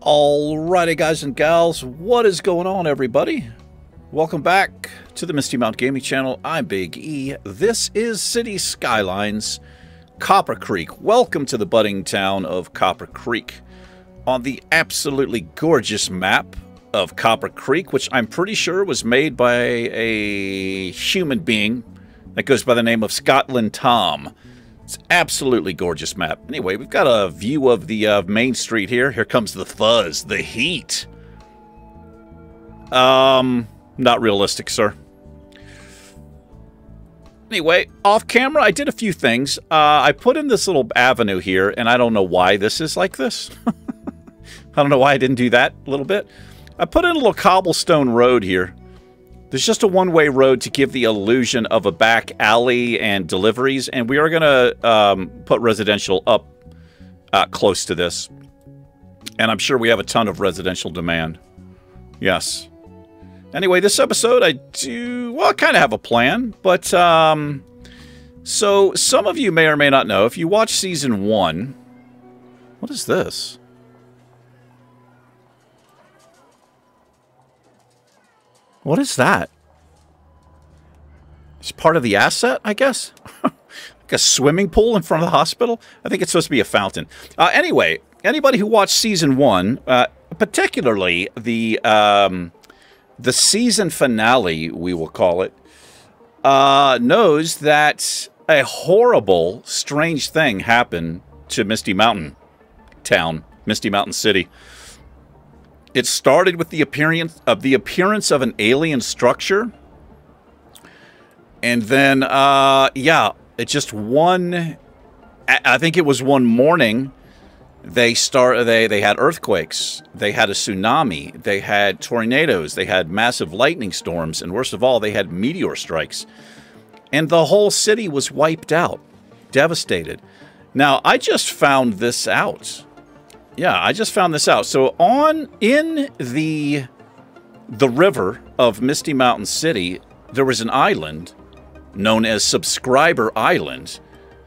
Alrighty, guys and gals, what is going on, everybody? Welcome back to the Misty Mountain Gaming Channel. I'm Big E. This is City Skylines, Copper Creek. Welcome to the budding town of Copper Creek. On the absolutely gorgeous map of Copper Creek, which I'm pretty sure was made by a human being that goes by the name of Scotland Tom. It's absolutely gorgeous map. Anyway, we've got a view of the main street here. Here comes the fuzz, the heat. Not realistic, sir. Anyway, off camera, I did a few things. I put in this little avenue here, and I don't know why this is like this. I don't know why I didn't do that a little bit. I put in a little cobblestone road here. There's just a one-way road to give the illusion of a back alley and deliveries, and we are going to put residential up close to this. And I'm sure we have a ton of residential demand. Yes. Anyway, this episode I kind of have a plan, but so some of you may or may not know, if you watch Season 1, what is this? What is that? It's part of the asset, I guess? Like a swimming pool in front of the hospital? I think it's supposed to be a fountain. Anyway, anybody who watched Season 1, particularly the season finale, we will call it, knows that a horrible, strange thing happened to Misty Mountain Town, Misty Mountain City. It started with the appearance of an alien structure, and then yeah, it just one. I think it was one morning. They had earthquakes, they had a tsunami, they had tornadoes, they had massive lightning storms, and worst of all, they had meteor strikes, and the whole city was wiped out, devastated. Now, I just found this out. Yeah, I just found this out. So in the river of Misty Mountain City, there was an island known as Subscriber Island,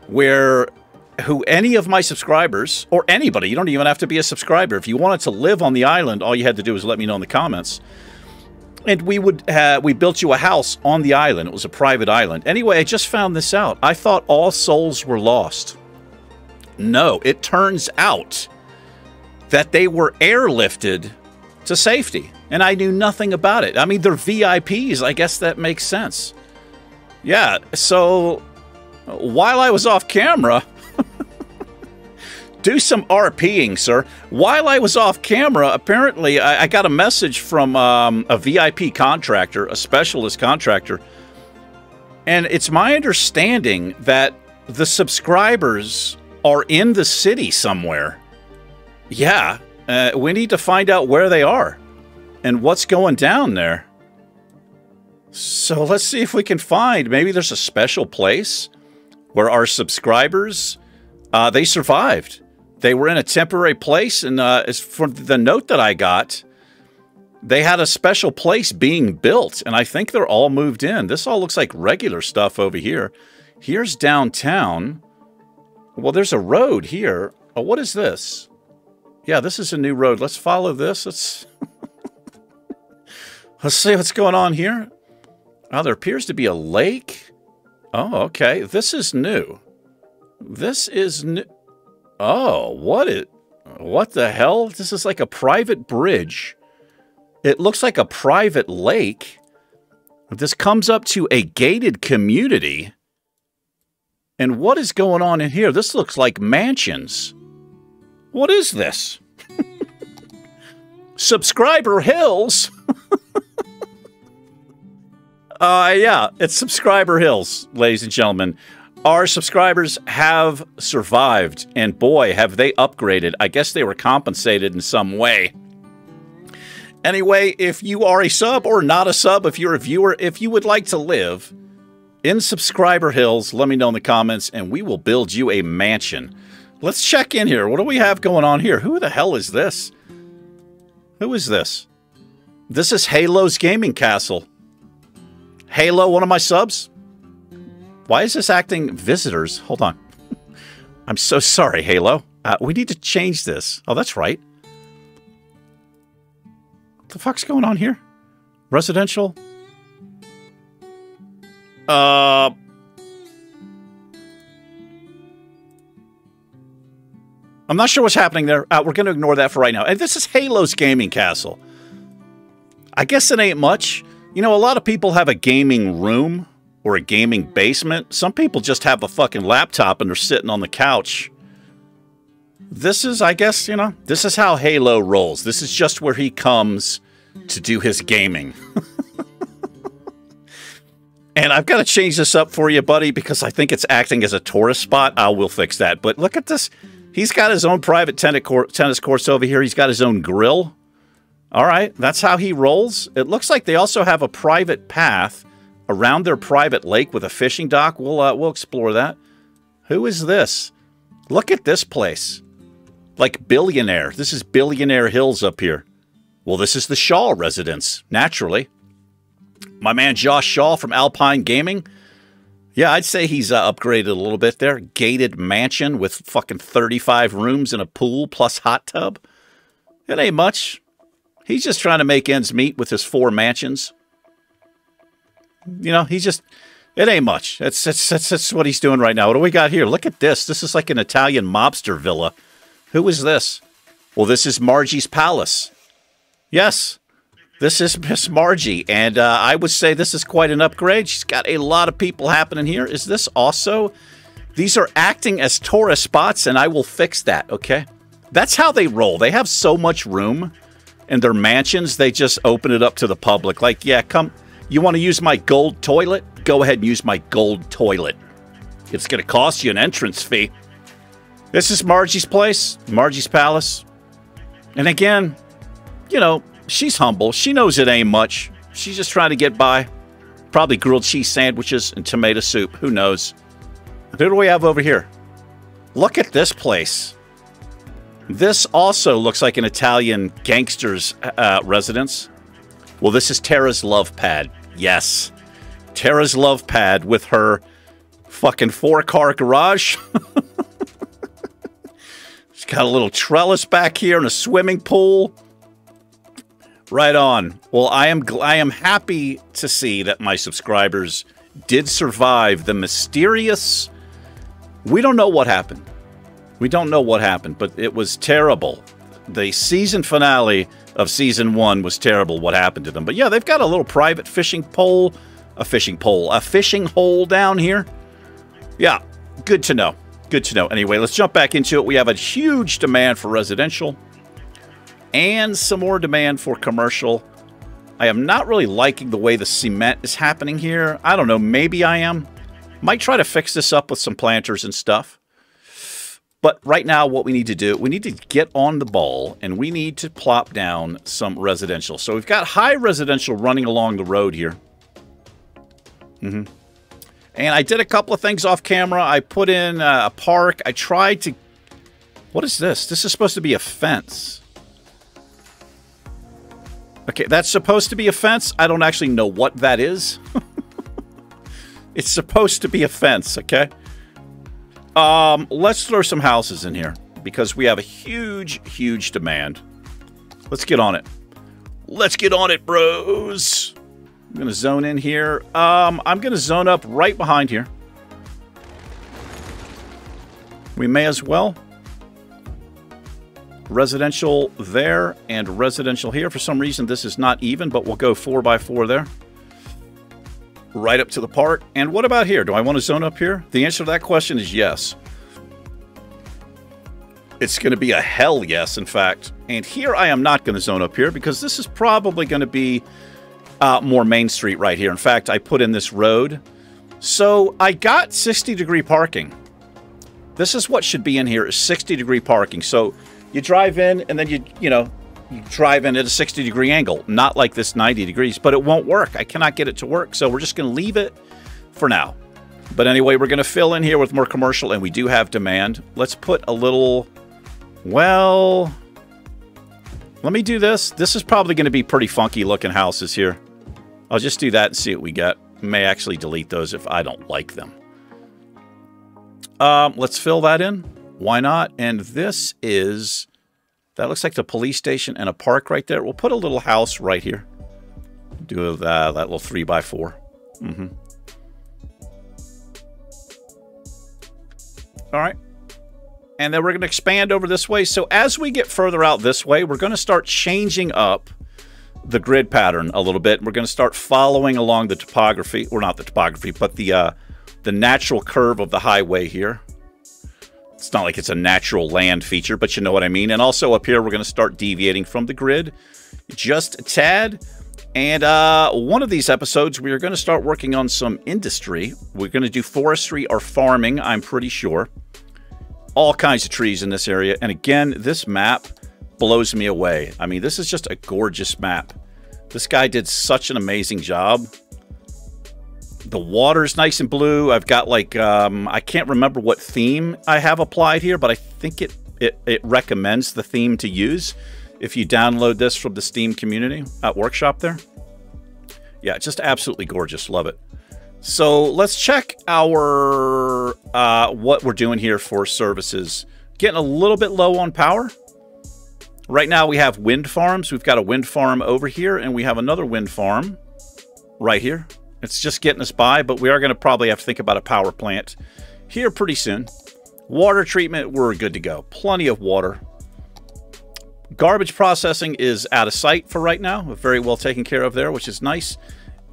where any of my subscribers, or anybody, you don't even have to be a subscriber. If you wanted to live on the island, all you had to do was let me know in the comments. And we built you a house on the island. It was a private island. Anyway, I just found this out. I thought all souls were lost. No, it turns out that they were airlifted to safety. And I knew nothing about it. I mean, they're VIPs. I guess that makes sense. Yeah, so while I was off camera, do some RPing, sir. While I was off camera, apparently I got a message from a VIP contractor, a specialist contractor. And it's my understanding that the subscribers are in the city somewhere. Yeah, we need to find out where they are and what's going down there. So let's see if we can find, maybe there's a special place where our subscribers, they survived. They were in a temporary place, and as for the note that I got, they had a special place being built, and I think they're all moved in. This all looks like regular stuff over here. Here's downtown. Well, there's a road here. Oh, what is this? Yeah, this is a new road. Let's follow this. Let's see what's going on here. Oh, there appears to be a lake. Oh, okay. This is new. This is new. Oh, what the hell? This is like a private bridge. It looks like a private lake. This comes up to a gated community. And what is going on in here? This looks like mansions. What is this? Subscriber Hills? Yeah, it's Subscriber Hills, ladies and gentlemen. Our subscribers have survived, and boy, have they upgraded. I guess they were compensated in some way. Anyway, if you are a sub or not a sub, if you're a viewer, if you would like to live in Subscriber Hills, let me know in the comments, and we will build you a mansion. Let's check in here. What do we have going on here? Who the hell is this? Who is this? This is Halo's Gaming Castle. Halo, one of my subs? Why is this acting visitors? Hold on. I'm so sorry, Halo. We need to change this. Oh, that's right. The fuck's going on here? Residential? I'm not sure what's happening there. We're going to ignore that for right now. And this is Halo's gaming castle. I guess it ain't much. You know, a lot of people have a gaming room or a gaming basement. Some people just have a fucking laptop and they're sitting on the couch. This is, I guess, you know, this is how Halo rolls. This is just where he comes to do his gaming. And I've got to change this up for you, buddy, because I think it's acting as a tourist spot. I will fix that. But look at this. He's got his own private tennis course over here. He's got his own grill. All right, that's how he rolls. It looks like they also have a private path around their private lake with a fishing dock. We'll explore that. Who is this? Look at this place. Like Billionaire. This is Billionaire Hills up here. Well, this is the Shaw residence, naturally. My man Josh Shaw from Alpine Gaming. Yeah, I'd say he's upgraded a little bit there. Gated mansion with fucking 35 rooms and a pool plus hot tub. It ain't much. He's just trying to make ends meet with his 4 mansions. You know, he's just... It ain't much. That's what he's doing right now. What do we got here? Look at this. This is like an Italian mobster villa. Who is this? Well, this is Margie's Palace. Yes. This is Miss Margie, and I would say this is quite an upgrade. She's got a lot of people happening here. Is this also... These are acting as tourist spots, and I will fix that, okay? That's how they roll. They have so much room in their mansions, they just open it up to the public. Like, yeah, come... You want to use my gold toilet? Go ahead and use my gold toilet. It's going to cost you an entrance fee. This is Margie's place, Margie's Palace. And again, you know... She's humble. She knows it ain't much. She's just trying to get by. Probably grilled cheese sandwiches and tomato soup. Who knows? Who do we have over here? Look at this place. This also looks like an Italian gangster's residence. Well, this is Tara's love pad. Yes. Tara's love pad with her fucking 4-car garage. She's got a little trellis back here and a swimming pool. Right on. Well, I am happy to see that my subscribers did survive the mysterious... We don't know what happened. We don't know what happened, but it was terrible. The season finale of Season 1 was terrible what happened to them. But yeah, they've got a little private fishing hole down here. Yeah, good to know. Good to know. Anyway, let's jump back into it. We have a huge demand for residential. And some more demand for commercial. I am not really liking the way the cement is happening here. I don't know, maybe I am. Might try to fix this up with some planters and stuff. But right now, what we need to do, we need to get on the ball, and we need to plop down some residential. So we've got high residential running along the road here. And I did a couple of things off camera. I put in a park. I tried to... What is this? This is supposed to be a fence. Okay, that's supposed to be a fence. I don't actually know what that is. It's supposed to be a fence, okay? Let's throw some houses in here because we have a huge, huge demand. Let's get on it. Let's get on it, bros. I'm going to zone in here. I'm going to zone up right behind here. We may as well. Residential there and residential here. For some reason, this is not even, but we'll go 4x4 there. Right up to the park. And what about here? Do I want to zone up here? The answer to that question is yes. It's going to be a hell yes, in fact. And here I am not going to zone up here because this is probably going to be more Main Street right here. In fact, I put in this road. So I got 60-degree parking. This is what should be in here is 60-degree parking. So you drive in, and then you drive in at a 60-degree angle. Not like this 90 degrees, but it won't work. I cannot get it to work, so we're just going to leave it for now. But anyway, we're going to fill in here with more commercial, and we do have demand. Let's put a little... Well... Let me do this. This is probably going to be pretty funky-looking houses here. I'll just do that and see what we get. May actually delete those if I don't like them. Let's fill that in. Why not? And this is That looks like the police station and a park right there. We'll put a little house right here. Do that little 3x4. All right. And then we're going to expand over this way. So as we get further out this way, we're going to start changing up the grid pattern a little bit. We're going to start following along the topography, or not the topography, but the natural curve of the highway here. It's not like it's a natural land feature, but you know what I mean. And also up here, we're going to start deviating from the grid just a tad. And one of these episodes, we are going to start working on some industry. We're going to do forestry or farming, I'm pretty sure. All kinds of trees in this area. And again, this map blows me away. I mean, this is just a gorgeous map. This guy did such an amazing job. The water's nice and blue. I've got like, I can't remember what theme I have applied here, but I think it recommends the theme to use if you download this from the Steam community workshop there. Yeah, just absolutely gorgeous. Love it. So let's check our what we're doing here for services. Getting a little bit low on power. Right now we have wind farms. We've got a wind farm over here, and we have another wind farm right here. It's just getting us by, but we are going to probably have to think about a power plant here pretty soon. Water treatment, we're good to go. Plenty of water. Garbage processing is out of sight for right now. We're very well taken care of there, which is nice.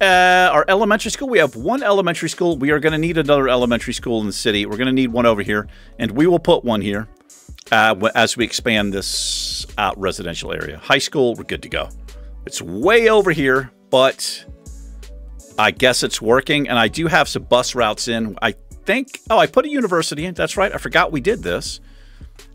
Our elementary school, we have one elementary school. We are going to need another elementary school in the city. We're going to need one over here, and we will put one here as we expand this residential area. High school, we're good to go. It's way over here, but I guess it's working, and I do have some bus routes in. I think, oh, I put a university in. That's right. I forgot we did this.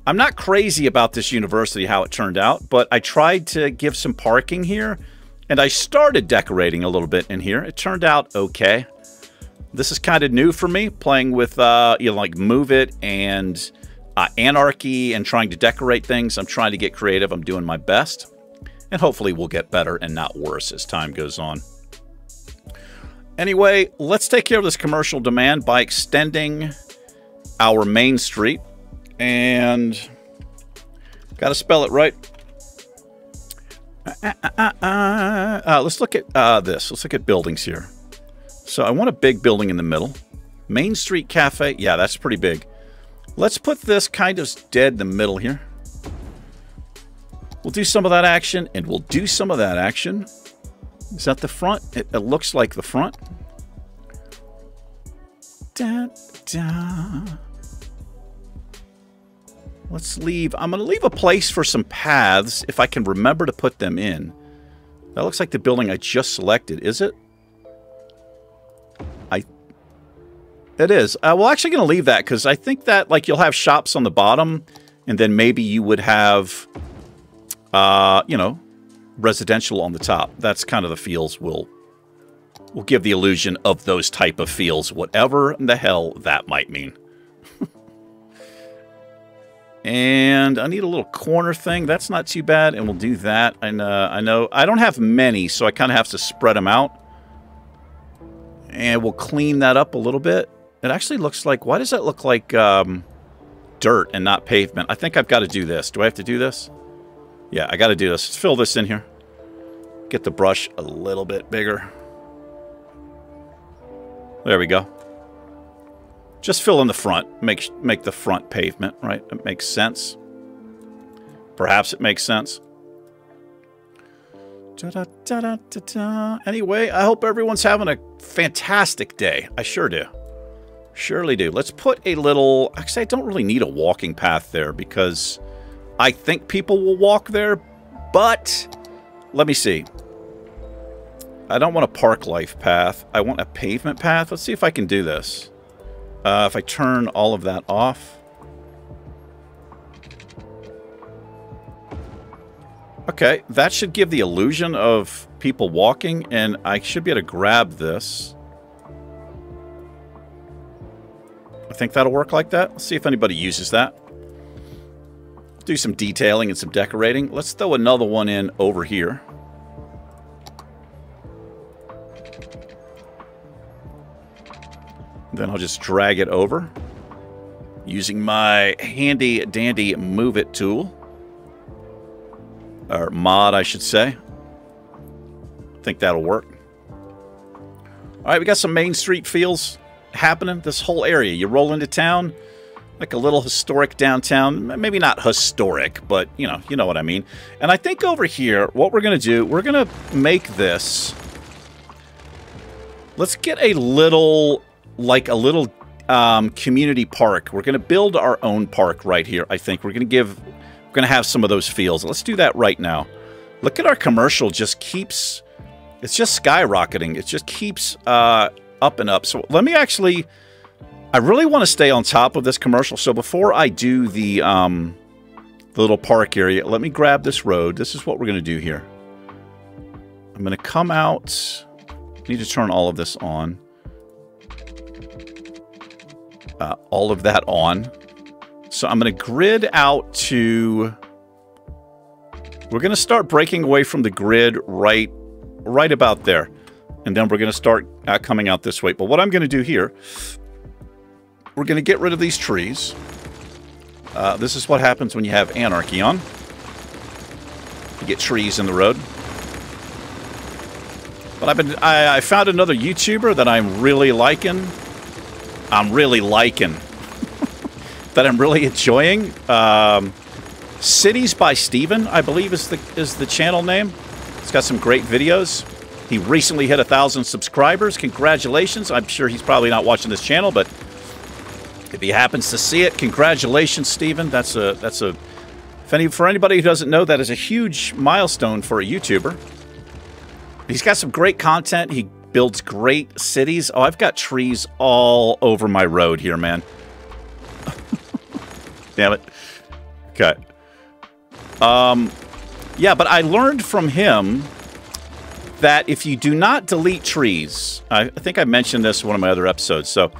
I'm not crazy about this university, how it turned out, but I tried to give some parking here, and I started decorating a little bit in here. It turned out okay. This is kind of new for me, playing with, like Move It and Anarchy and trying to decorate things. I'm trying to get creative. I'm doing my best, and hopefully we'll get better and not worse as time goes on. Anyway, let's take care of this commercial demand by extending our main street. And got to spell it right. Let's look at this. Let's look at buildings here. So I want a big building in the middle. Main Street Cafe. Yeah, that's pretty big. Let's put this kind of dead in the middle here. We'll do some of that action, and we'll do some of that action. Is that the front? It looks like the front. Da, da. Let's leave. I'm going to leave a place for some paths if I can remember to put them in. That looks like the building I just selected. Is it? It is. We're actually going to leave that because I think that like you'll have shops on the bottom, and then maybe you would have, you know, residential on the top. That's kind of the feels we'll give the illusion of those type of feels, whatever the hell that might mean. And I need a little corner thing. That's not too bad, and we'll do that. And I know I don't have many, so I kind of have to spread them out. And we'll clean that up a little bit. It actually looks like, why does that look like dirt and not pavement? I think I've got to do this. Do I have to do this? Yeah, I got to do this. Let's fill this in here. Get the brush a little bit bigger. There we go. Just fill in the front. Make the front pavement, right? It makes sense. Perhaps it makes sense. Anyway, I hope everyone's having a fantastic day. I sure do. Surely do. Let's put a little... Actually, I don't really need a walking path there because I think people will walk there, but let me see. I don't want a park life path. I want a pavement path. Let's see if I can do this. If I turn all of that off. Okay, that should give the illusion of people walking, and I should be able to grab this. I think that'll work like that. Let's see if anybody uses that. Do some detailing and some decorating. Let's throw another one in over here. Then I'll just drag it over using my handy dandy Move It tool. Or mod, I should say. I think that'll work. All right, we got some Main Street feels happening. This whole area. You roll into town, like a little historic downtown. Maybe not historic, but you know what I mean. And I think over here, what we're going to do, we're going to make this. Let's get a little, like a little community park. We're going to build our own park right here, I think. We're going to have some of those feels. Let's do that right now. Look at our commercial. Just keeps, it's just skyrocketing. It just keeps up and up. So let me actually, I really want to stay on top of this commercial. So before I do the little park area, let me grab this road. This is what we're going to do here. I'm going to come out. I need to turn all of this on. All of that on. So I'm going to grid out to... We're going to start breaking away from the grid right about there. And then we're going to start coming out this way. But what I'm going to do here, we're going to get rid of these trees. This is what happens when you have anarchy on. You get trees in the road. But I found another YouTuber that I'm really liking. That I'm really enjoying. Cities by Steven, I believe is the channel name. It's got some great videos. He recently hit 1,000 subscribers. Congratulations. I'm sure he's probably not watching this channel, but if he happens to see it, congratulations, Steven. For anybody who doesn't know, that is a huge milestone for a YouTuber. He's got some great content. He builds great cities. Oh, I've got trees all over my road here, man. Damn it. Okay. Yeah, but I learned from him that if you do not delete trees, I think I mentioned this in one of my other episodes, so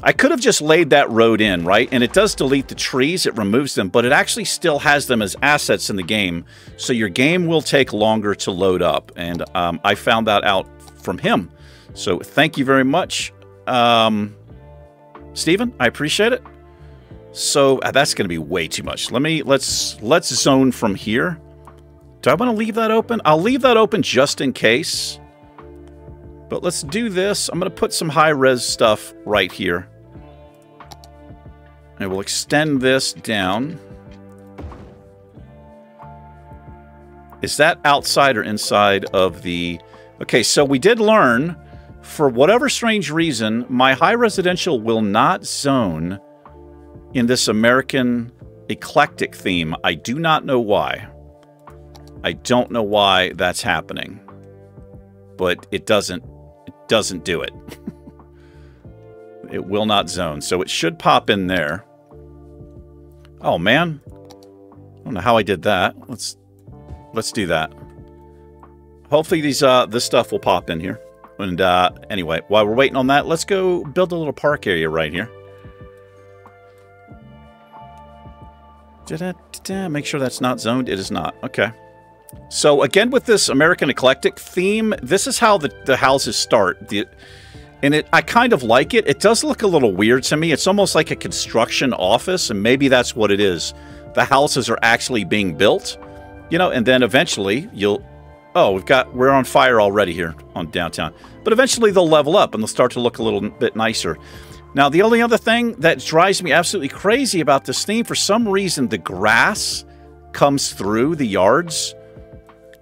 I could have just laid that road in, right? And it does delete the trees, it removes them, but it actually still has them as assets in the game, so your game will take longer to load up. And I found that out from him. So thank you very much, Steven. I appreciate it. So that's going to be way too much. Let's zone from here. Do I want to leave that open? I'll leave that open just in case. But let's do this. I'm going to put some high-res stuff right here. And we'll extend this down. Is that outside or inside of the... Okay, so we did learn, for whatever strange reason, my high residential will not zone in this American eclectic theme. I do not know why. I don't know why that's happening. But it doesn't do it. It will not zone. So it should pop in there. Oh, man. I don't know how I did that. Let's do that. Hopefully this stuff will pop in here. And anyway, while we're waiting on that, let's go build a little park area right here. Make sure that's not zoned. It is not. Okay. So again, with this American eclectic theme, this is how the houses start. I kind of like it. It does look a little weird to me. It's almost like a construction office, and maybe that's what it is. The houses are actually being built, you know, and then eventually oh, we're on fire already here on downtown. But eventually they'll level up and they'll start to look a little bit nicer. Now, the only other thing that drives me absolutely crazy about this theme, for some reason, the grass comes through the yards.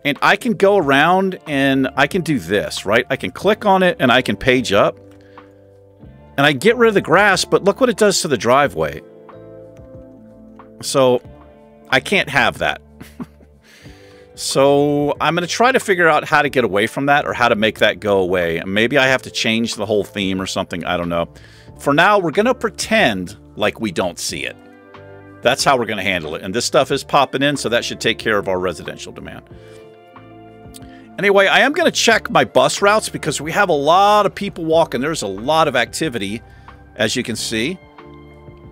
And I can go around and I can do this, right? I can click on it and I can page up. And I get rid of the grass, but look what it does to the driveway. So, I can't have that. So, I'm going to try to figure out how to get away from that or how to make that go away. Maybe I have to change the whole theme or something. I don't know. For now, we're going to pretend like we don't see it. That's how we're going to handle it. And this stuff is popping in, so that should take care of our residential demand. Anyway, I am going to check my bus routes because we have a lot of people walking. There's a lot of activity, as you can see,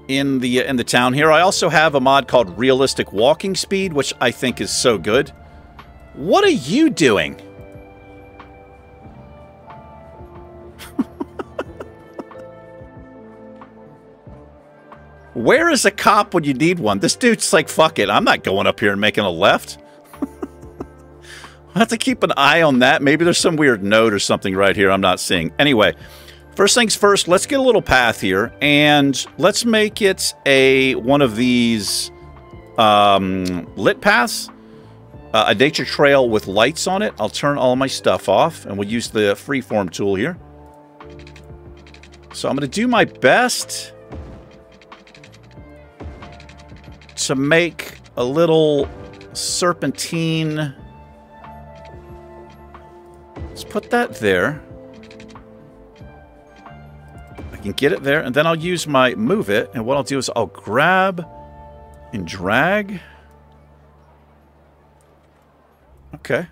in the town here. I also have a mod called Realistic Walking Speed, which I think is so good. What are you doing? Where is a cop when you need one? This dude's like, fuck it, I'm not going up here and making a left. I'll have to keep an eye on that. Maybe there's some weird note or something right here I'm not seeing. Anyway, first things first, let's get a little path here, and let's make it one of these lit paths. A nature trail with lights on it. I'll turn all my stuff off, and we'll use the freeform tool here. So I'm going to do my best to make a little serpentine. Let's put that there. I can get it there, and then I'll use my move it, and what I'll do is I'll grab and drag. Okay.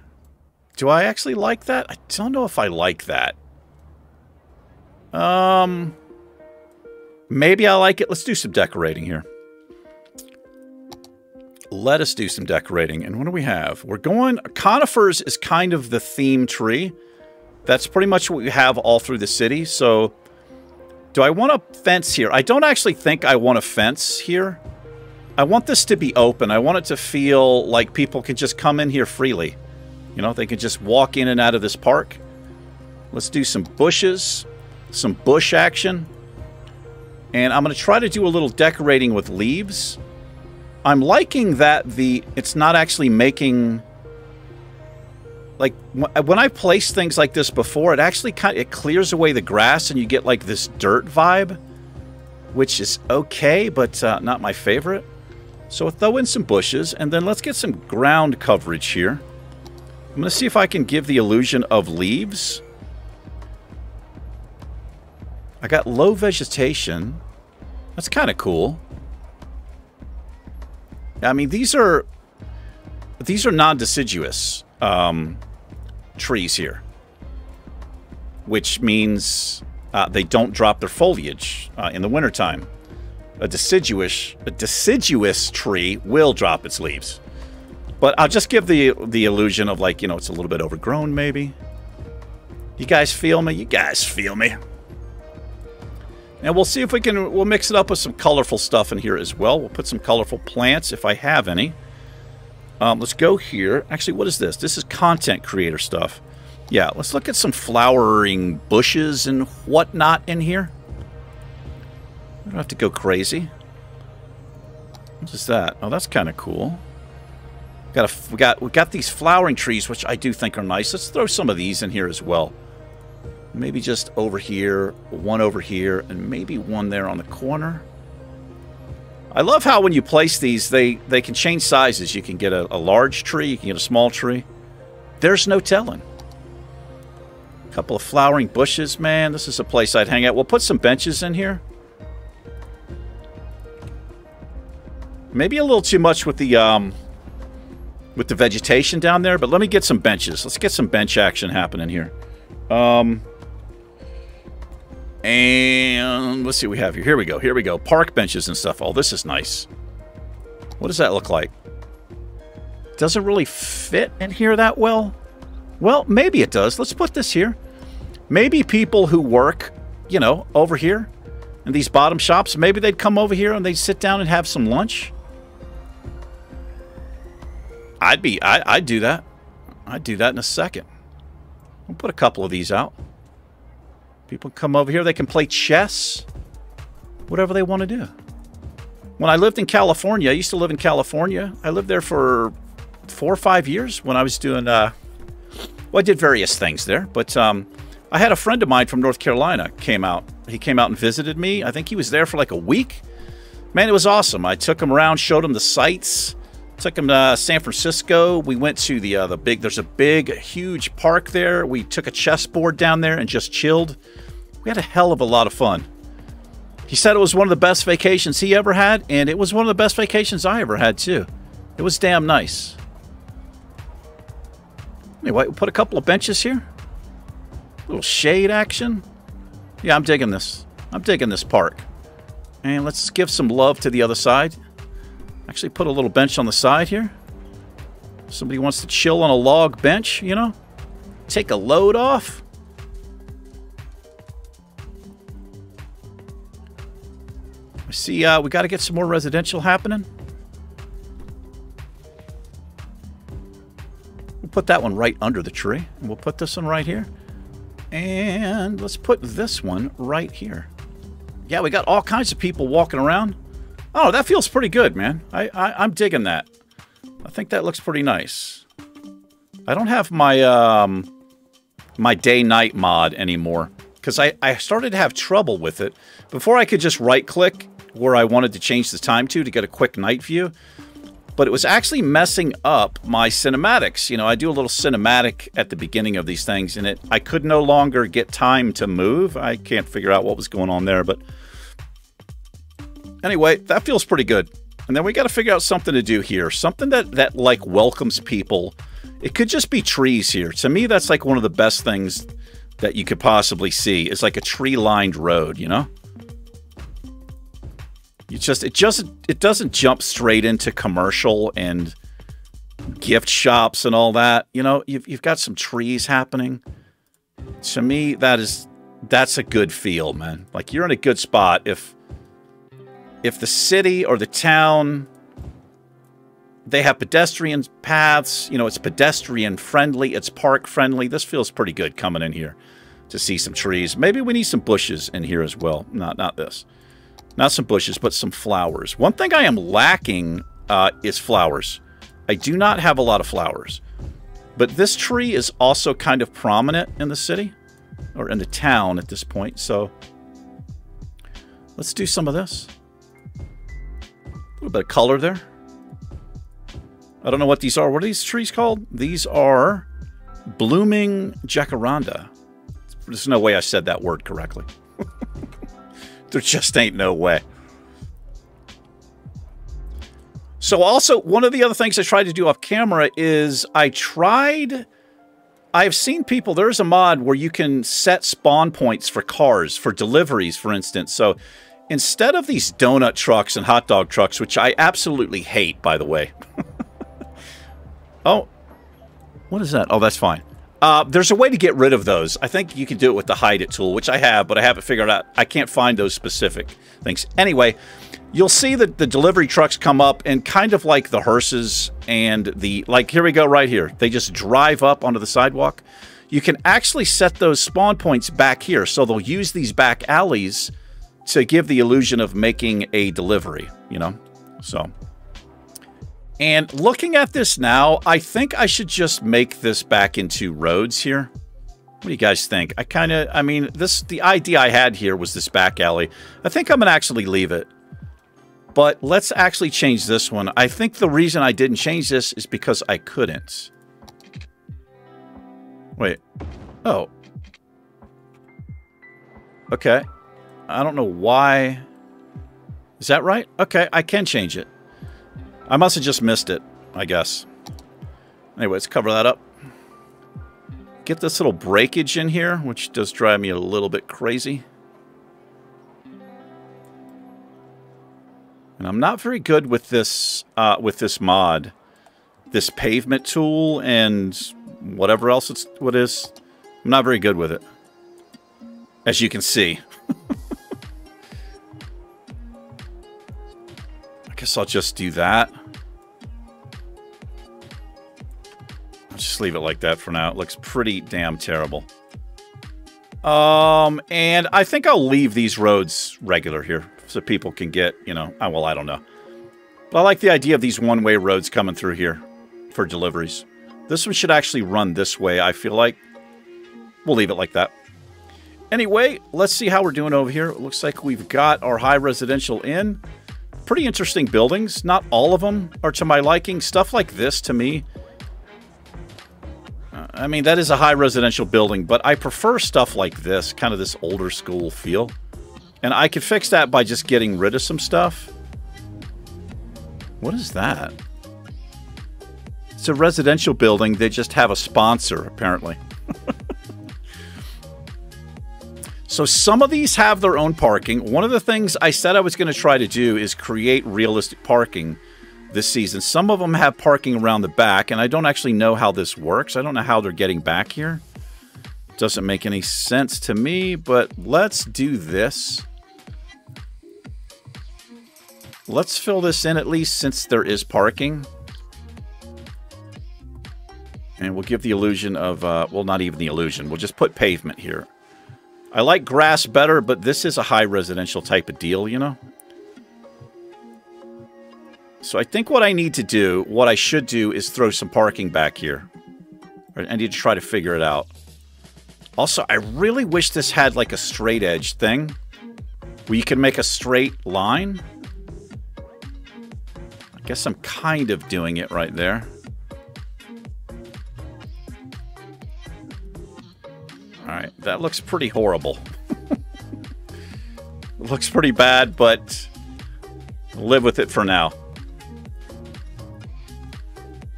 Do I actually like that? I don't know if I like that. Maybe I like it. Let's do some decorating here. Let us do some decorating. And what do we have? We're going... Conifers is kind of the theme tree. That's pretty much what we have all through the city. So, do I want a fence here? I don't actually think I want a fence here. I want this to be open. I want it to feel like people can just come in here freely. You know, they can just walk in and out of this park. Let's do some bushes, some bush action. And I'm going to try to do a little decorating with leaves. I'm liking that it's not actually making... Like, when I place things like this before, it actually it clears away the grass and you get like this dirt vibe, which is okay, but not my favorite. So we'll throw in some bushes, and then let's get some ground coverage here. I'm going to see if I can give the illusion of leaves. I got low vegetation. That's kind of cool. I mean, these are non-deciduous trees here, which means they don't drop their foliage in the wintertime. A deciduous tree will drop its leaves. But I'll just give the illusion of, like, you know, it's a little bit overgrown, maybe. You guys feel me? You guys feel me? And we'll see if we'll mix it up with some colorful stuff in here as well. We'll put some colorful plants if I have any. Let's go here. Actually, what is this? This is content creator stuff. Yeah, let's look at some flowering bushes and whatnot in here. We don't have to go crazy. What is that? Oh, that's kind of cool. We got these flowering trees, which I do think are nice. Let's throw some of these in here as well. Maybe just over here, one over here, and maybe one there on the corner. I love how when you place these, they can change sizes. You can get a large tree, you can get a small tree. There's no telling. A couple of flowering bushes, man. This is a place I'd hang out. We'll put some benches in here. Maybe a little too much with the vegetation down there, but let me get some benches. Let's get some bench action happening here. And let's see what we have here. Here we go. Here we go. Park benches and stuff. Oh, this is nice. What does that look like? Doesn't really fit in here that well. Well, maybe it does. Let's put this here. Maybe people who work, you know, over here in these bottom shops, maybe they'd come over here and they'd sit down and have some lunch. I'd do that. I'd do that in a second. We'll put a couple of these out. People come over here. They can play chess. Whatever they want to do. When I lived in California, I used to live in California. I lived there for 4 or 5 years when I was doing, well, I did various things there. But I had a friend of mine from North Carolina came out. He came out and visited me. I think he was there for like a week. Man, it was awesome. I took him around, showed him the sights. Took him to San Francisco. We went to the big, there's a big, huge park there. We took a chessboard down there and just chilled. We had a hell of a lot of fun. He said it was one of the best vacations he ever had, and it was one of the best vacations I ever had, too. It was damn nice. Anyway, we'll put a couple of benches here. A little shade action. Yeah, I'm digging this. I'm digging this park. And let's give some love to the other side. Actually put a little bench on the side here. Somebody wants to chill on a log bench, you know? Take a load off. I see we got to get some more residential happening. We'll put that one right under the tree. And we'll put this one right here. And let's put this one right here. Yeah, we got all kinds of people walking around. Oh, that feels pretty good, man. I'm digging that. I think that looks pretty nice. I don't have my my day-night mod anymore because I started to have trouble with it. Before I could just right-click where I wanted to change the time to get a quick night view. But it was actually messing up my cinematics. You know, I do a little cinematic at the beginning of these things, and I could no longer get time to move. I can't figure out what was going on there, but anyway, that feels pretty good. And then we got to figure out something to do here. Something that like welcomes people. It could just be trees here. To me, that's like one of the best things that you could possibly see. It's like a tree-lined road, you know? It doesn't jump straight into commercial and gift shops and all that. You know, you've got some trees happening. To me, that's a good feel, man. Like you're in a good spot if the city or the town, they have pedestrian paths, you know, it's pedestrian friendly, it's park friendly. This feels pretty good coming in here to see some trees. Maybe we need some bushes in here as well. Not this. Not some bushes, but some flowers. One thing I am lacking is flowers. I do not have a lot of flowers. But this tree is also kind of prominent in the city, or in the town at this point, so let's do some of this. A little bit of color there. I don't know what these are. What are these trees called? These are blooming jacaranda. There's no way I said that word correctly. There just ain't no way. So also, one of the other things I tried to do off camera is I've seen people, there's a mod where you can set spawn points for cars, for deliveries, for instance. So instead of these donut trucks and hot dog trucks, which I absolutely hate, by the way. Oh, what is that? Oh, that's fine. There's a way to get rid of those. I think you can do it with the hide it tool, which I have, but I haven't figured out. I can't find those specific things. Anyway, you'll see that the delivery trucks come up and kind of like the hearses and like here we go right here. They just drive up onto the sidewalk. You can actually set those spawn points back here. So they'll use these back alleys to give the illusion of making a delivery, you know? So... And looking at this now, I think I should just make this back into roads here. What do you guys think? The idea I had here was this back alley. I think I'm going to actually leave it. But let's actually change this one. I think the reason I didn't change this is because I couldn't. Wait. Oh. Okay. I don't know why. Is that right? Okay, I can change it. I must have just missed it, I guess. Anyway, let's cover that up. Get this little breakage in here, which does drive me a little bit crazy. And I'm not very good with this mod. This pavement tool and whatever else it is. I'm not very good with it. As you can see. I guess I'll just do that. I'll just leave it like that for now. It looks pretty damn terrible. And I think I'll leave these roads regular here so people can get, you know, well, I don't know. But I like the idea of these one-way roads coming through here for deliveries. This one should actually run this way, I feel like. We'll leave it like that. Anyway, let's see how we're doing over here. It looks like we've got our high residential in. Pretty interesting buildings. Not all of them are to my liking. Stuff like this, to me, I mean, that is a high residential building, but I prefer stuff like this, kind of this older school feel. And I could fix that by just getting rid of some stuff. What is that? It's a residential building. They just have a sponsor, apparently. So some of these have their own parking. One of the things I said I was going to try to do is create realistic parking this season. Some of them have parking around the back, and I don't actually know how this works. I don't know how they're getting back here. Doesn't make any sense to me, but let's do this. Let's fill this in at least since there is parking. And we'll give the illusion of, well, not even the illusion. We'll just put pavement here. I like grass better, but this is a high residential type of deal, you know? So I think what I need to do, what I should do, is throw some parking back here. I need to try to figure it out. Also, I really wish this had like a straight edge thing, where you can make a straight line. I guess I'm kind of doing it right there. Alright, that looks pretty horrible. It looks pretty bad, but I'll live with it for now.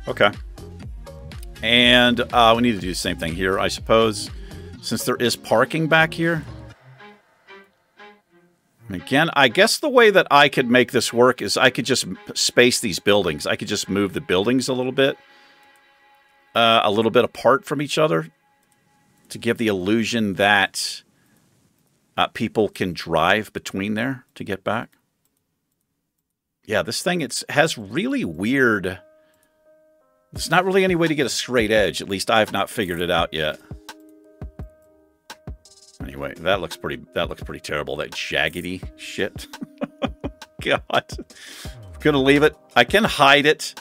Okay. And we need to do the same thing here, I suppose, since there is parking back here. And again, I guess the way that I could make this work is I could just space these buildings. I could just move the buildings a little bit apart from each other to give the illusion that people can drive between there to get back. Yeah, this thing, has really weird... There's not really any way to get a straight edge. At least I've not figured it out yet. Anyway, that looks pretty terrible. That jaggedy shit. God. I'm gonna leave it. I can hide it.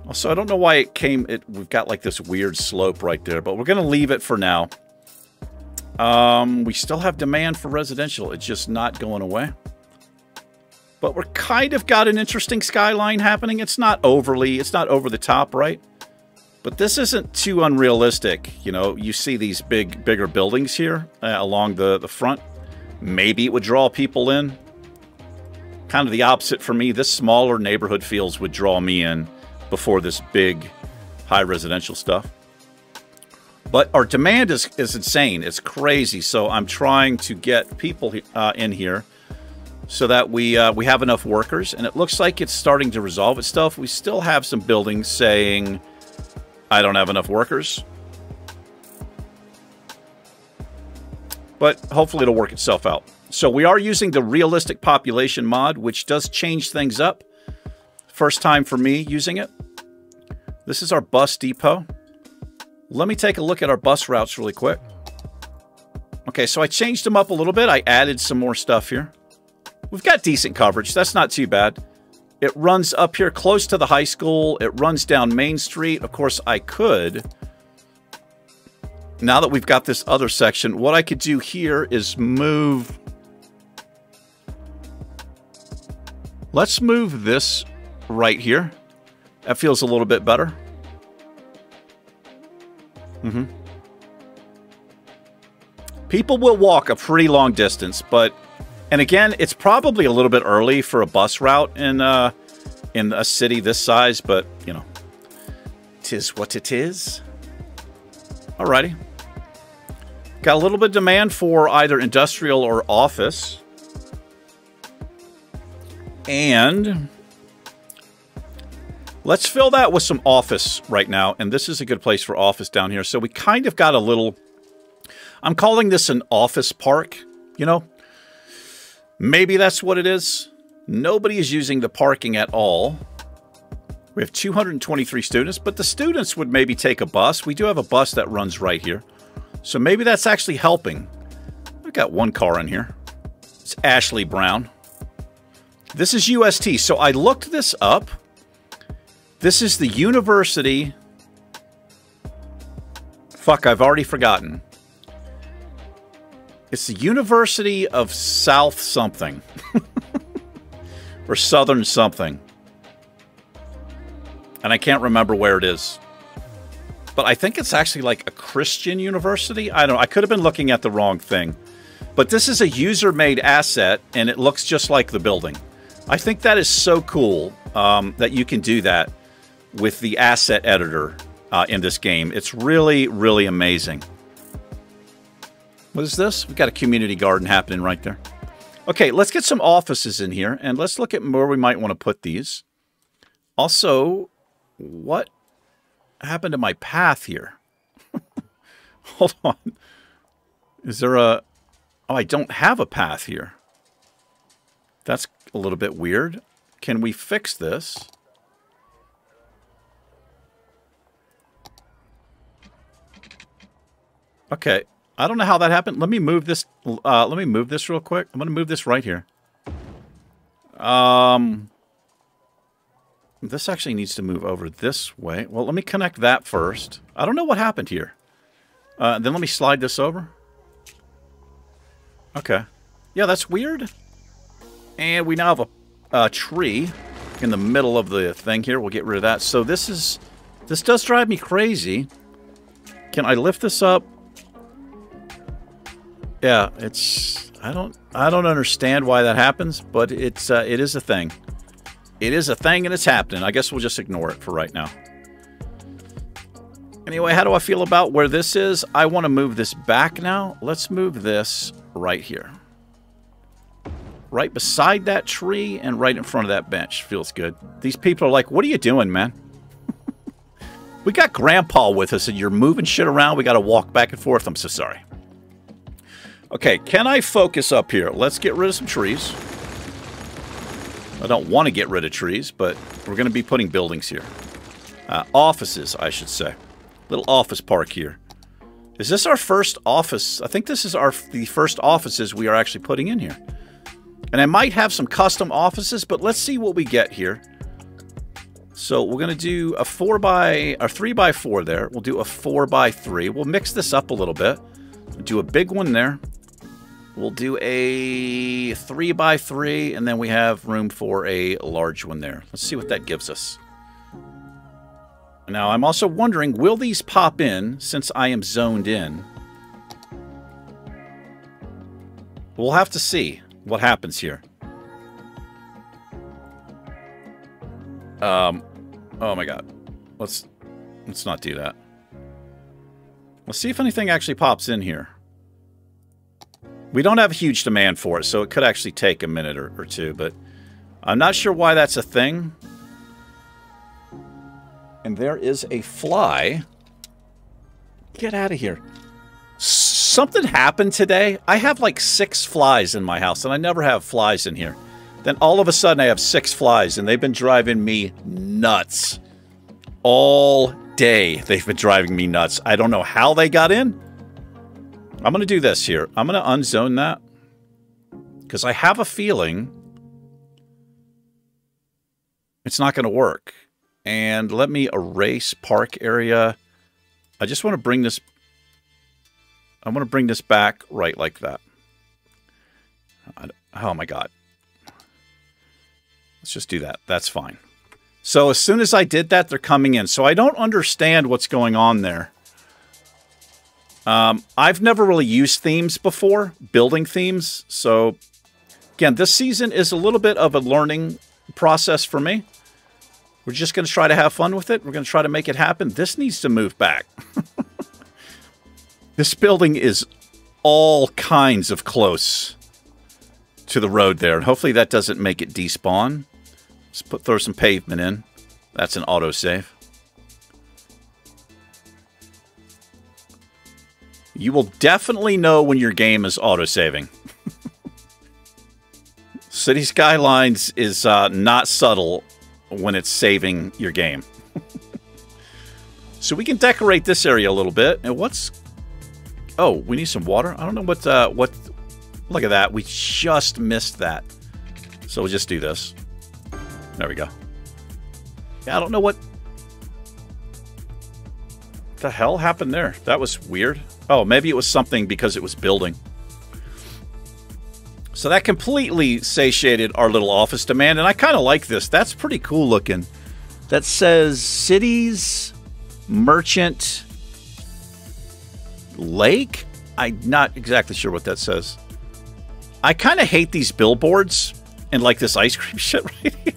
Also, I don't know why it came... We've got like this weird slope right there, but we're gonna leave it for now. We still have demand for residential. It's just not going away. But we're kind of got an interesting skyline happening. It's not over the top, right? But this isn't too unrealistic. You know, you see these bigger buildings here along the front. Maybe it would draw people in. Kind of the opposite for me. This smaller neighborhood feels would draw me in before this big, high residential stuff. But our demand is insane. It's crazy. So I'm trying to get people in here, so that we have enough workers, and it looks like it's starting to resolve itself. We still have some buildings saying, I don't have enough workers. But hopefully it'll work itself out. So we are using the realistic population mod, which does change things up. First time for me using it. This is our bus depot. Let me take a look at our bus routes really quick. Okay, so I changed them up a little bit. I added some more stuff here. We've got decent coverage. That's not too bad. It runs up here close to the high school. It runs down Main Street. Of course, I could. Now that we've got this other section, what I could do here is move... Let's move this right here. That feels a little bit better. People will walk a pretty long distance, but... And again, it's probably a little bit early for a bus route in a city this size, but, you know, 'tis what it is. Alrighty. Got a little bit of demand for either industrial or office. And let's fill that with some office right now. And this is a good place for office down here. So we kind of got a little... I'm calling this an office park, you know? Maybe that's what it is. Nobody is using the parking at all. We have 223 students, but the students would maybe take a bus. We do have a bus that runs right here. So maybe that's actually helping. I've got one car in here. It's Ashley Brown. This is UST. So I looked this up. This is the University... Fuck, I've already forgotten. It's the University of South something. Or Southern something. And I can't remember where it is. But I think it's actually like a Christian university. I don't know. I could have been looking at the wrong thing. But this is a user-made asset, and it looks just like the building. I think that is so cool that you can do that with the asset editor in this game. It's really, really amazing. What is this? We've got a community garden happening right there. Okay, let's get some offices in here, and let's look at where we might want to put these. Also, what happened to my path here? Hold on. Is there a... Oh, I don't have a path here. That's a little bit weird. Can we fix this? Okay. I don't know how that happened. Let me move this. Let me move this real quick. I'm going to move this right here. This actually needs to move over this way. Well, let me connect that first. I don't know what happened here. Then let me slide this over. Okay. Yeah, that's weird. And we now have a tree in the middle of the thing here. We'll get rid of that. So this does drive me crazy. Can I lift this up? Yeah, I don't understand why that happens, but it is a thing. It is a thing and it's happening. I guess we'll just ignore it for right now. Anyway, how do I feel about where this is? I want to move this back now. Let's move this right here. Right beside that tree and right in front of that bench. Feels good. These people are like, what are you doing, man? We got Grandpa with us and you're moving shit around. We got to walk back and forth. I'm so sorry. Okay, can I focus up here? Let's get rid of some trees. I don't want to get rid of trees, but we're going to be putting buildings here. Offices, I should say. Little office park here. Is this our first office? I think this is the first offices we are actually putting in here. And I might have some custom offices, but let's see what we get here. So we're going to do a 3x4 there. We'll do a 4x3. We'll mix this up a little bit. We'll do a big one there. We'll do a 3x3, and then we have room for a large one there. Let's see what that gives us. Now, I'm also wondering, will these pop in since I am zoned in? We'll have to see what happens here. Oh my god. Let's not do that. Let's see if anything actually pops in here. We don't have a huge demand for it, so it could actually take a minute or two, but I'm not sure why that's a thing. And there is a fly. Get out of here. Something happened today. I have like 6 flies in my house, and I never have flies in here. Then all of a sudden I have 6 flies, and they've been driving me nuts. All day they've been driving me nuts. I don't know how they got in. I'm going to do this here. I'm going to unzone that. Because I have a feeling it's not going to work. And let me erase park area. I just want to bring this... I want to bring this back right like that. Oh my god. Let's just do that. That's fine. So as soon as I did that, they're coming in. So I don't understand what's going on there. I've never really used themes before, building themes. So again, this season is a little bit of a learning process for me. We're just going to try to have fun with it. We're going to try to make it happen. This needs to move back. This building is all kinds of close to the road there. And hopefully that doesn't make it despawn. Let's throw some pavement in. That's an autosave. You will definitely know when your game is autosaving. City Skylines is not subtle when it's saving your game. So we can decorate this area a little bit. And what's... Oh, we need some water? I don't know what... Look at that. We just missed that. So we'll just do this. There we go. Yeah, I don't know what the hell happened there. That was weird. Oh, maybe it was something because it was building. So that completely satiated our little office demand, and I kind of like this. That's pretty cool looking. That says Cities Merchant Lake? I'm not exactly sure what that says. I kind of hate these billboards and like this ice cream shit right here.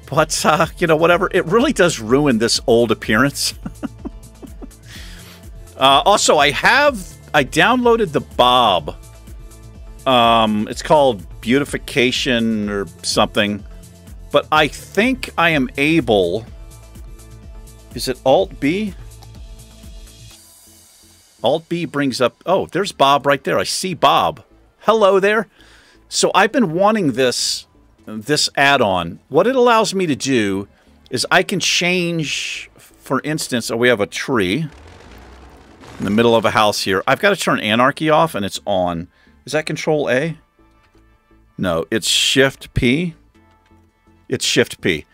But, you know, whatever. It really does ruin this old appearance. Also, I downloaded the Bob. It's called Beautification or something. But I think I am able... Is it Alt-B? Alt-B brings up... Oh, there's Bob right there. I see Bob. Hello there. So I've been wanting this add-on. What it allows me to do is I can change, for instance, we have a tree. in the middle of a house here. I've got to turn anarchy off, and it's on. Is that Control A? No, it's Shift P. It's Shift P.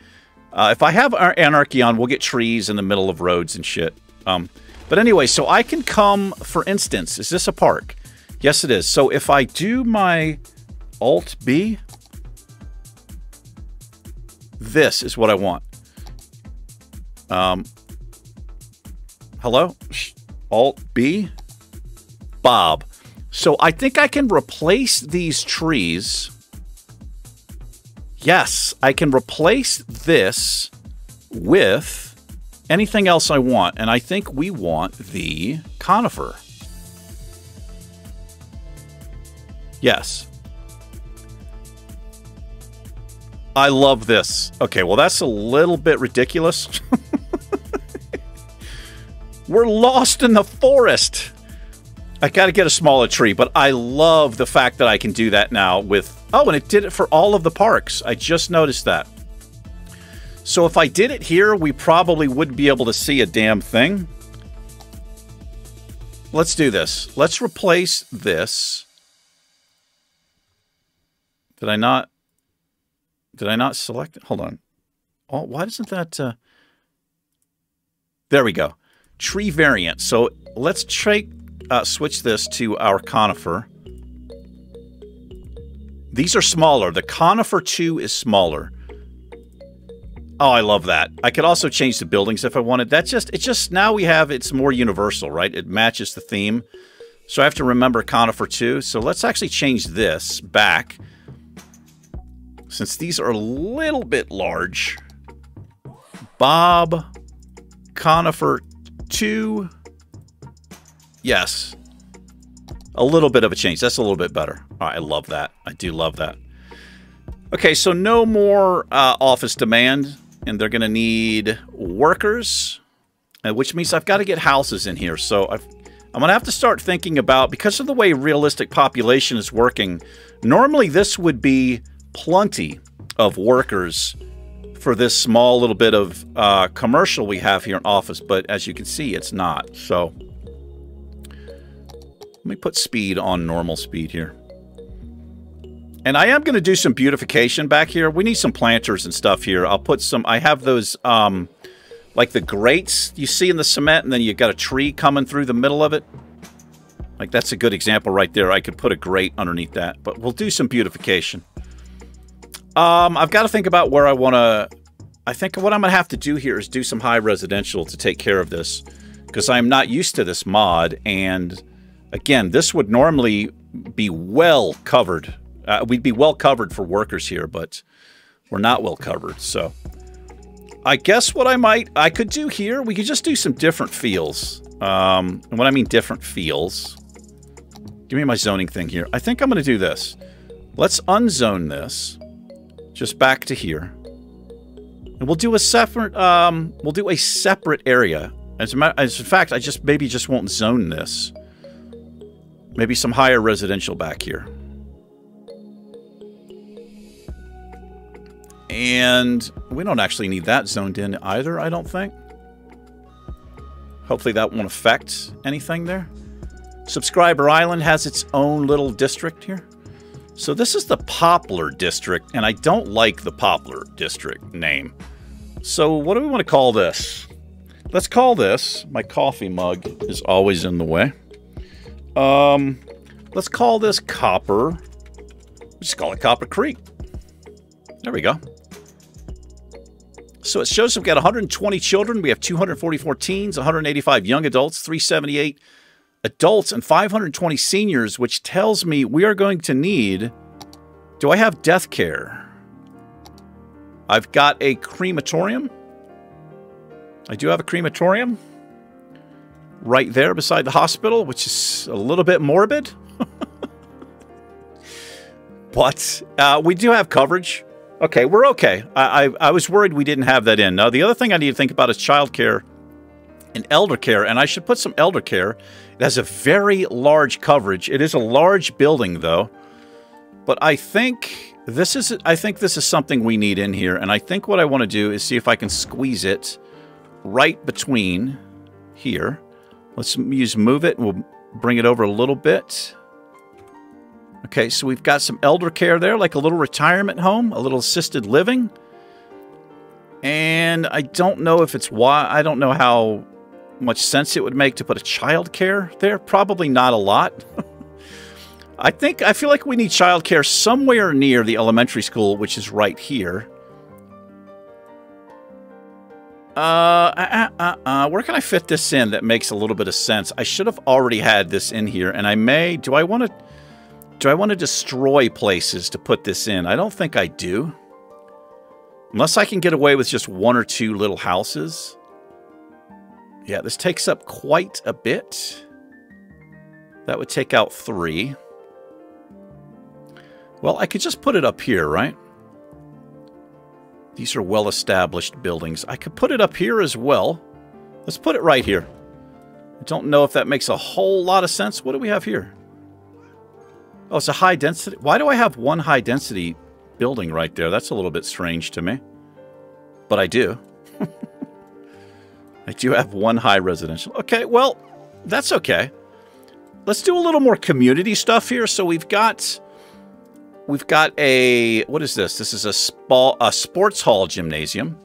If I have our anarchy on, we'll get trees in the middle of roads and shit. But anyway, so I can come, for instance, is this a park? Yes, it is. So if I do my Alt B, this is what I want. Hello? Alt B, Bob. So I think I can replace these trees. Yes, I can replace this with anything else I want. And I think we want the conifer. Yes. I love this. Okay, well, that's a little bit ridiculous. We're lost in the forest. I got to get a smaller tree, but I love the fact that I can do that now with... Oh, and it did it for all of the parks. I just noticed that. So if I did it here, we probably wouldn't be able to see a damn thing. Let's do this. Let's replace this. Did I not select it? Hold on. Oh, why doesn't that... There we go. Tree variant. So let's switch this to our conifer. These are smaller. The conifer 2 is smaller. Oh, I love that. I could also change the buildings if I wanted. It's just now we have, it's more universal, right? It matches the theme. So I have to remember conifer 2. So let's actually change this back. Since these are a little bit large. Bob, conifer 2. Yes. A little bit of a change. That's a little bit better. All right, I love that. I do love that. Okay, so no more office demand. And they're going to need workers. Which means I've got to get houses in here. So I'm going to have to start thinking about... Because of the way realistic population is working, normally this would be plenty of workers for this small little bit of commercial we have here in office. But as you can see, it's not. So... Let me put speed on normal speed here. And I am going to do some beautification back here. We need some planters and stuff here. I'll put some... I have those, like the grates you see in the cement, and then you've got a tree coming through the middle of it. Like, that's a good example right there. I could put a grate underneath that. But we'll do some beautification. I've got to think about where I want to... I think what I'm going to have to do here is do some high residential to take care of this. Because I'm not used to this mod, and... Again, this would normally be well covered. We'd be well covered for workers here, but we're not well covered. So I guess what I could do here, we could just do some different fields. And what I mean different fields, give me my zoning thing here. I think I'm going to do this. Let's unzone this just back to here. And we'll do a separate, area. As a fact, I maybe just won't zone this. Maybe some higher residential back here. And we don't actually need that zoned in either, I don't think. Hopefully that won't affect anything there. Subscriber Island has its own little district here. So this is the Poplar District, and I don't like the Poplar District name. So what do we want to call this? Let's call this... My coffee mug is always in the way. Let's call this Copper. Just call it Copper Creek. There we go. So it shows we've got 120 children. We have 244 teens, 185 young adults, 378 adults, and 520 seniors, which tells me we are going to need... Do I have death care? I've got a crematorium. I do have a crematorium. Right there beside the hospital, which is a little bit morbid. But we do have coverage. Okay, we're okay. I was worried we didn't have that in. Now, the other thing I need to think about is childcare and elder care, and I should put some elder care. It has a very large coverage. It is a large building, though. But I think this is something we need in here, and I think what I want to do is see if I can squeeze it right between here. Let's use move it. We'll bring it over a little bit. Okay, so we've got some elder care there, like a little retirement home, a little assisted living. And I don't know if it's why. I don't know how much sense it would make to put a child care there. Probably not a lot. I feel like we need child care somewhere near the elementary school, which is right here. Where can I fit this in that makes a little bit of sense? I should have already had this in here, and I may. Do I want to destroy places to put this in? I don't think I do. Unless I can get away with just one or two little houses. Yeah, this takes up quite a bit. That would take out 3. Well, I could just put it up here, right? These are well-established buildings. I could put it up here as well. Let's put it right here. I don't know if that makes a whole lot of sense. What do we have here? Oh, it's a high density. Why do I have one high density building right there? That's a little bit strange to me. But I do. I do have one high residential. Okay, well, that's okay. Let's do a little more community stuff here. So we've got a, what is this? This is a sports hall gymnasium.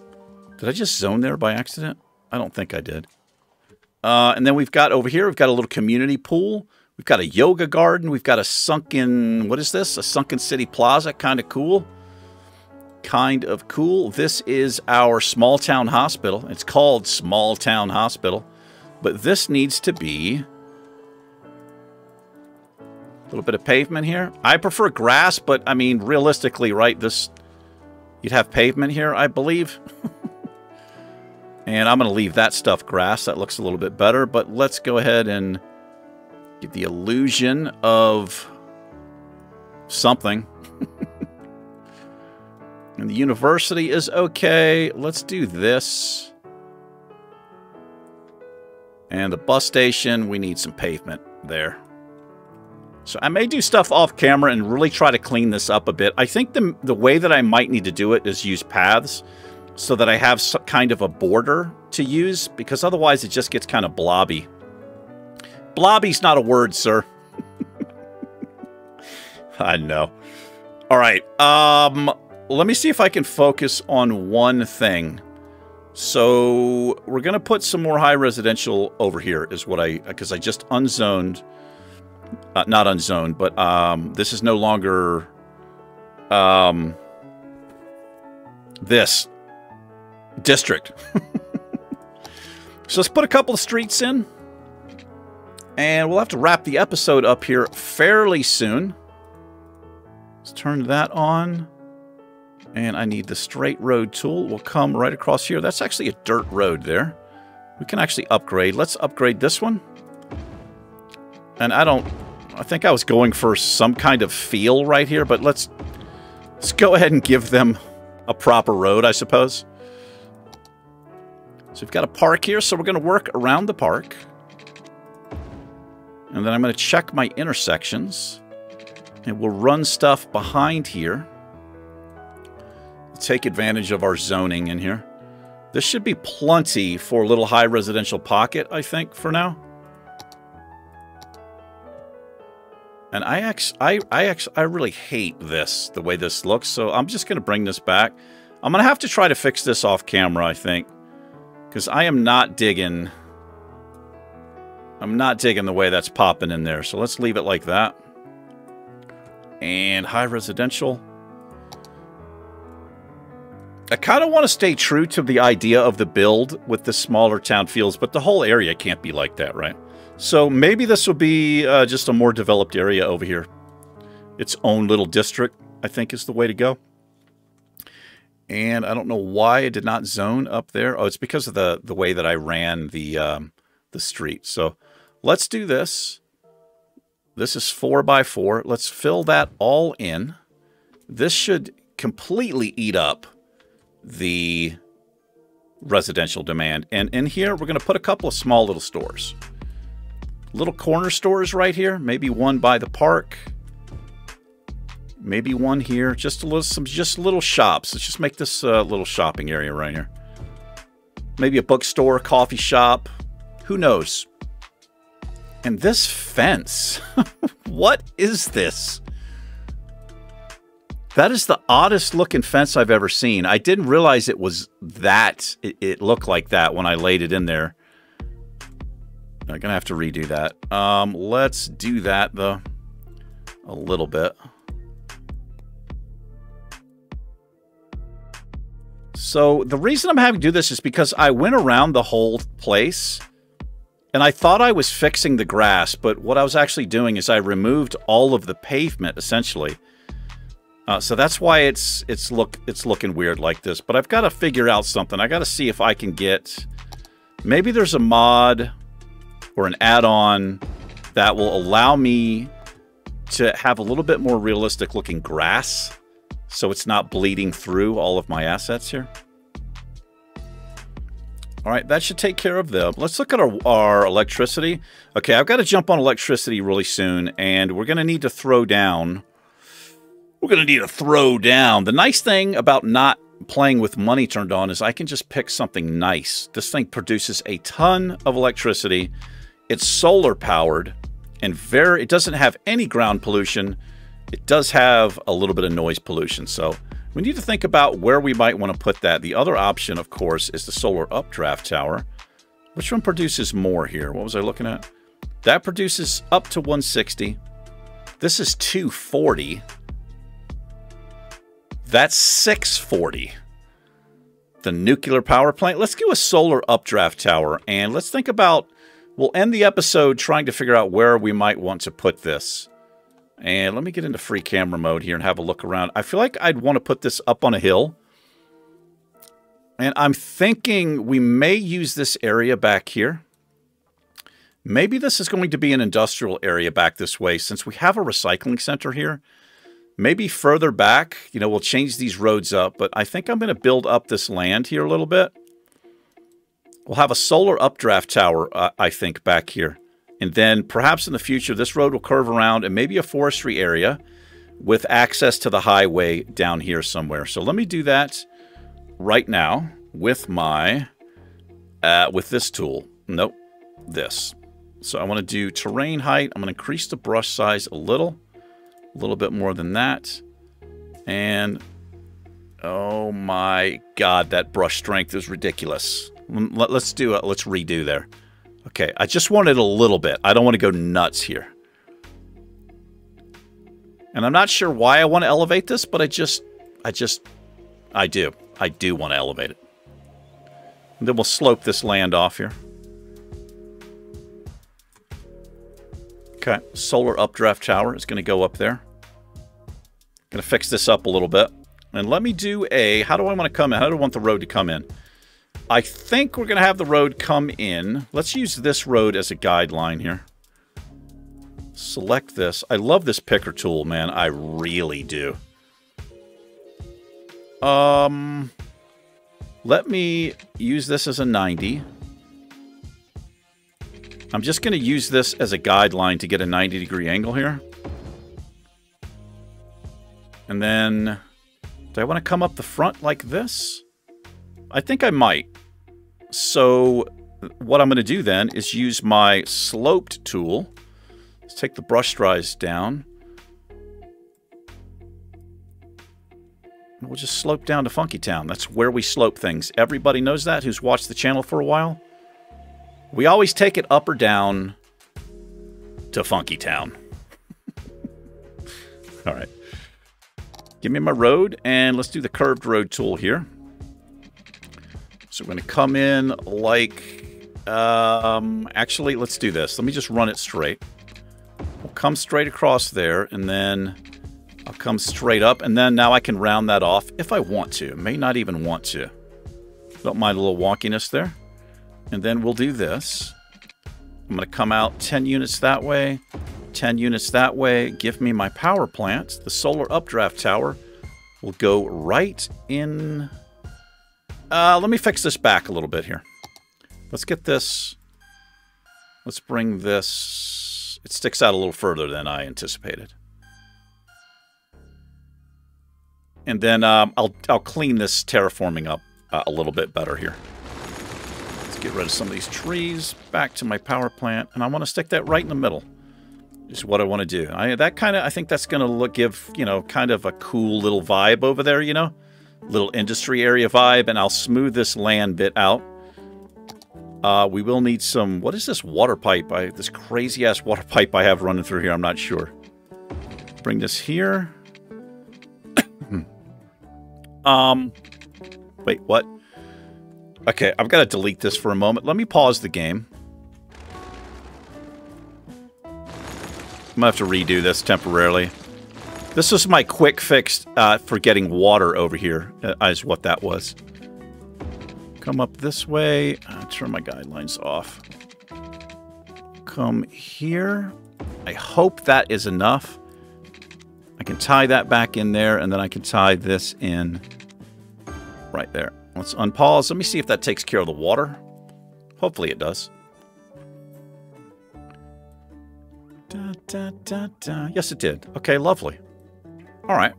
Did I just zone there by accident? I don't think I did. And then we've got over here, we've got a little community pool. We've got a yoga garden. We've got a sunken, what is this? A sunken city plaza. Kind of cool. Kind of cool. This is our small town hospital. It's called Small Town Hospital. But this needs to be a little bit of pavement here. I prefer grass, but I mean, realistically, right, you'd have pavement here, I believe. And I'm going to leave that stuff grass. That looks a little bit better, but let's go ahead and give the illusion of something. And the university is okay. Let's do this. And the bus station, we need some pavement there. So I may do stuff off camera and really try to clean this up a bit. I think the way that I might need to do it is use paths so that I have some kind of a border to use, because otherwise it just gets kind of blobby. Blobby's not a word, sir. I know. All right. Let me see if I can focus on one thing. So we're going to put some more high residential over here is what because I just unzoned. Not unzoned, but this is no longer this district. So let's put a couple of streets in. And we'll have to wrap the episode up here fairly soon. Let's turn that on. And I need the straight road tool. We'll come right across here. That's actually a dirt road there. We can actually upgrade. Let's upgrade this one. And I think I was going for some kind of feel right here, but let's go ahead and give them a proper road, I suppose. So we've got a park here, so we're going to work around the park. And then I'm going to check my intersections. And we'll run stuff behind here. Take advantage of our zoning in here. This should be plenty for a little high residential pocket, I think, for now. And I really hate this, the way this looks, so I'm just going to bring this back. I'm going to have to try to fix this off camera, I think, because I am not digging... I'm not digging the way that's popping in there, so let's leave it like that. And high residential. I kind of want to stay true to the idea of the build with the smaller town feels, but the whole area can't be like that, right? So maybe this will be just a more developed area over here. Its own little district, I think, is the way to go. And I don't know why I did not zone up there. Oh, it's because of the way that I ran the street. So let's do this. This is 4x4. Let's fill that all in. This should completely eat up the residential demand. And in here, we're going to put a couple of small little stores. Little corner stores right here. Maybe one by the park. Maybe one here. Just little shops. Let's just make this a little shopping area right here. Maybe a bookstore, coffee shop. Who knows? And this fence, what is this? That is the oddest looking fence I've ever seen. I didn't realize it was that. It looked like that when I laid it in there. I'm going to have to redo that. Let's do that, though, a little bit. So the reason I'm having to do this is because I went around the whole place and I thought I was fixing the grass, but what I was actually doing is I removed all of the pavement, essentially. So that's why it's looking weird like this. But I've got to figure out something. I got to see if I can get... Maybe there's a mod or an add-on that will allow me to have a little bit more realistic looking grass so it's not bleeding through all of my assets here. All right, that should take care of them. Let's look at our electricity. Okay, I've got to jump on electricity really soon, and we're going to need to throw down... The nice thing about not playing with money turned on is I can just pick something nice. This thing produces a ton of electricity. It's solar powered, and it doesn't have any ground pollution. It does have a little bit of noise pollution, so we need to think about where we might want to put that. The other option, of course, is the solar updraft tower. Which one produces more here? What was I looking at? That produces up to 160. This is 240. That's 640. The nuclear power plant. Let's do a solar updraft tower, and let's think about... We'll end the episode trying to figure out where we might want to put this. And let me get into free camera mode here and have a look around. I feel like I'd want to put this up on a hill. And I'm thinking we may use this area back here. Maybe this is going to be an industrial area back this way since we have a recycling center here. Maybe further back, you know, we'll change these roads up. But I think I'm going to build up this land here a little bit. We'll have a solar updraft tower, I think, back here. And then perhaps in the future, this road will curve around and maybe a forestry area with access to the highway down here somewhere. So let me do that right now with my, with this tool. Nope, this. So I want to do terrain height. I'm going to increase the brush size a little bit more than that. And, oh my God, that brush strength is ridiculous. Let's redo there. Okay, I just want it a little bit. I don't want to go nuts here. And I'm not sure why I want to elevate this, but I do. I do want to elevate it. And then we'll slope this land off here. Okay, solar updraft tower is going to go up there. Going to fix this up a little bit. And let me do how do I want to come in? How do I want the road to come in? I think we're going to have the road come in. Let's use this road as a guideline here. Select this. I love this picker tool, man. I really do. Let me use this as a 90. I'm just going to use this as a guideline to get a 90-degree angle here. And then, do I want to come up the front like this? I think I might. So what I'm going to do then is use my sloped tool. Let's take the brush size down. We'll just slope down to Funky Town. That's where we slope things. Everybody knows that who's watched the channel for a while. We always take it up or down to Funky Town. All right. Give me my road, and let's do the curved road tool here. So we're going to come in like... actually, let's do this. Let me just run it straight. We'll come straight across there, and then I'll come straight up, and then now I can round that off if I want to. May not even want to. Don't mind a little wonkiness there. And then we'll do this. I'm going to come out 10 units that way, 10 units that way. Give me my power plant. The solar updraft tower will go right in... let me fix this back a little bit here. Let's get this... Let's bring this... It sticks out a little further than I anticipated. And then I'll clean this terraforming up a little bit better here. Let's get rid of some of these trees. Back to my power plant. And I want to stick that right in the middle. Is what I want to do. I think that's going to give, you know, kind of a cool little vibe over there, you know? Little industry area vibe. And I'll smooth this land bit out. We will need some... What is this water pipe? This crazy-ass water pipe I have running through here. I'm not sure. Bring this here. Wait, what? Okay, I've got to delete this for a moment. Let me pause the game. I'm going to have to redo this temporarily. This was my quick fix for getting water over here, is what that was. Come up this way. Turn my guidelines off. Come here. I hope that is enough. I can tie that back in there, and then I can tie this in right there. Let's unpause. Let me see if that takes care of the water. Hopefully it does. Yes, it did. Okay, lovely. All right.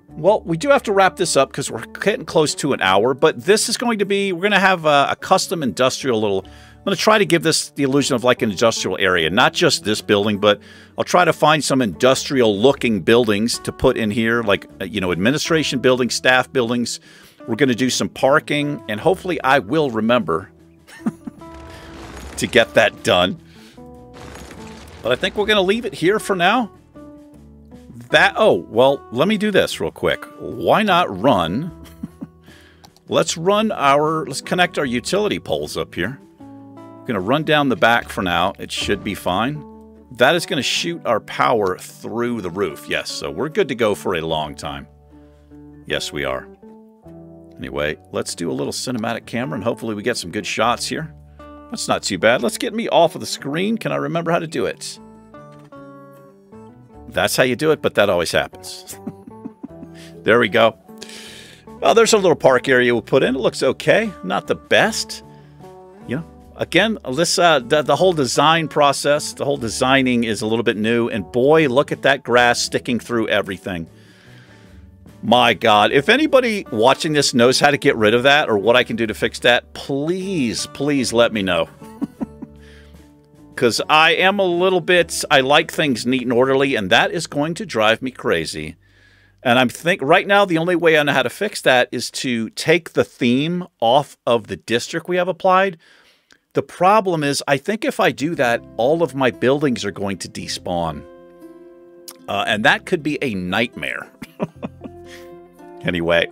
Well, we do have to wrap this up because we're getting close to an hour, but this is going to be, we're going to have a custom industrial little, I'm going to try to give this the illusion of like an industrial area, not just this building, but I'll try to find some industrial looking buildings to put in here, like, you know, administration buildings, staff buildings. We're going to do some parking, and hopefully I will remember to get that done. But I think we're going to leave it here for now. Oh, well, let me do this real quick. Why not run? Let's connect our utility poles up here. We're going to run down the back for now. It should be fine. That is going to shoot our power through the roof. Yes, so we're good to go for a long time. Yes, we are. Anyway, let's do a little cinematic camera, and hopefully we get some good shots here. That's not too bad. Let's get me off of the screen. Can I remember how to do it? That's how you do it, but that always happens. There we go. Well, there's a little park area we'll put in. It looks okay. Not the best. You know, again, this, the whole design process, the whole designing is a little bit new. And boy, look at that grass sticking through everything. My God, if anybody watching this knows how to get rid of that or what I can do to fix that, please, please let me know. Because I am a little bit, I like things neat and orderly, and that is going to drive me crazy. And I'm right now, the only way I know how to fix that is to take the theme off of the district we have applied. The problem is, I think if I do that, all of my buildings are going to despawn. And that could be a nightmare. Anyway,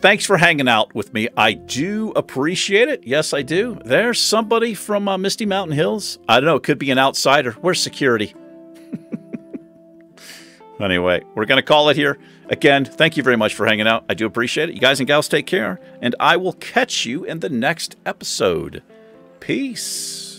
thanks for hanging out with me. I do appreciate it. Yes, I do. There's somebody from Misty Mountain Hills. I don't know. It could be an outsider. Where's security? Anyway, we're going to call it here. Again, thank you very much for hanging out. I do appreciate it. You guys and gals take care. And I will catch you in the next episode. Peace.